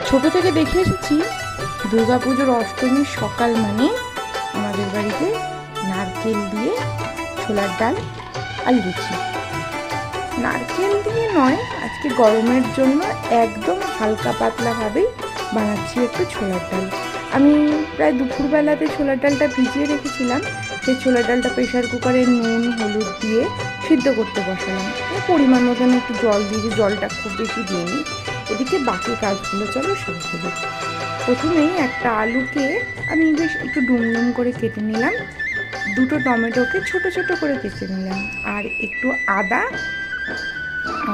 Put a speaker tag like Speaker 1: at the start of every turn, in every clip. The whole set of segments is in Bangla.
Speaker 1: ছোট থেকে দেখে এসেছি দুর্গাপুজোর অষ্টমীর সকাল মানে আমাদের বাড়িতে নারকেল দিয়ে ছোলার ডাল আর লুচি। নারকেল দিয়ে নয়, আজকে গরমের জন্য একদম হালকা পাতলাভাবেই বানাচ্ছি একটু ছোলার ডাল। আমি প্রায় দুপুরবেলাতে ছোলার ডালটা ভিজিয়ে রেখেছিলাম। সেই ছোলার ডালটা প্রেশার কুকারে নুন হলুদ দিয়ে সিদ্ধ করতে বসালাম। পরিমাণ মতন একটু জল দিয়ে, জলটা খুব বেশি দিইনি। এদিকে বাকি কাজগুলো চলো সেরে দেবো। প্রথমেই একটা আলুকে আমি বেশ একটু ডুমডুম করে কেটে নিলাম, দুটো টমেটোকে ছোট ছোট করে কেটে নিলাম, আর একটু আদা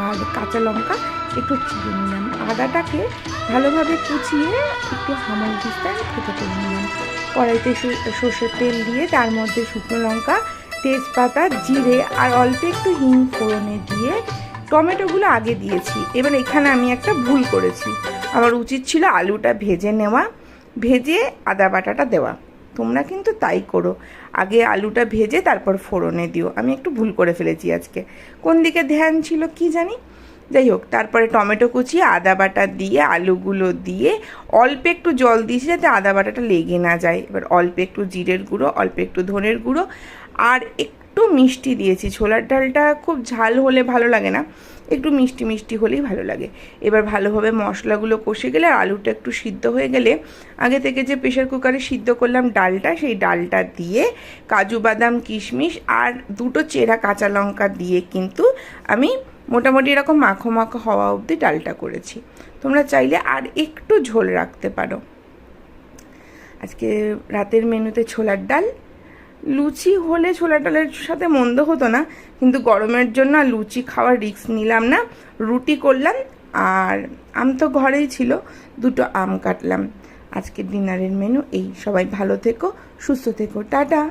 Speaker 1: আর কাঁচা লঙ্কা একটু চিড়ে নিলাম। আদাটাকে ভালোভাবে কুচিয়ে একটু হামাল দিস্তায় থেতো করে নিলাম। কড়াইতে সর্ষের তেল দিয়ে তার মধ্যে শুকনো লঙ্কা, তেজপাতা, জিরে আর অল্প একটু হিং ফোড়নে দিয়ে টমেটোগুলো আগে দিয়েছি। এবার এখানে আমি একটা ভুল করেছি, আমার উচিত ছিল আলুটা ভেজে নেওয়া, ভেজে আদা বাটাটা দেওয়া। তোমরা কিন্তু তাই করো, আগে আলুটা ভেজে তারপর ফোড়নে দিও। আমি একটু ভুল করে ফেলেছি আজকে, কোন দিকে ধ্যান ছিল কি জানি। যাই হোক, তারপরে টমেটো কুচিয়ে আদা বাটা দিয়ে আলুগুলো দিয়ে অল্প একটু জল দিয়েছি যাতে আদা বাটাটা লেগে না যায়। এবার অল্প একটু জিরের গুঁড়ো, অল্প একটু ধনের গুঁড়ো আর একটু মিষ্টি দিয়েছি। ছোলার ডালটা খুব ঝাল হলে ভালো লাগে না, একটু মিষ্টি মিষ্টি হলেই ভালো লাগে। এবার ভালোভাবে মশলাগুলো কষে গেলে আর আলুটা একটু সিদ্ধ হয়ে গেলে আগে থেকে যে প্রেশার কুকারে সিদ্ধ করলাম ডালটা, সেই ডালটা দিয়ে কাজু বাদাম কিশমিশ আর দুটো চেরা কাঁচা লঙ্কা দিয়ে কিন্তু আমি মোটামুটি এরকম মাখো মাখো হওয়া অবধি ডালটা করেছি। তোমরা চাইলে আর একটু ঝোল রাখতে পারো। আজকে রাতের মেনুতে ছোলার ডাল। লুচি হলে ছোলার ডালের সাথে মন্দ হতো না, কিন্তু গরমের জন্য আর লুচি খাওয়ার রিস্ক নিলাম না। রুটি করলাম আর আম তো ঘরেই ছিল, দুটো আম কাটলাম। আজকের ডিনারের মেনু এই। সবাই ভালো থেকো, সুস্থ থেকো, টাটা।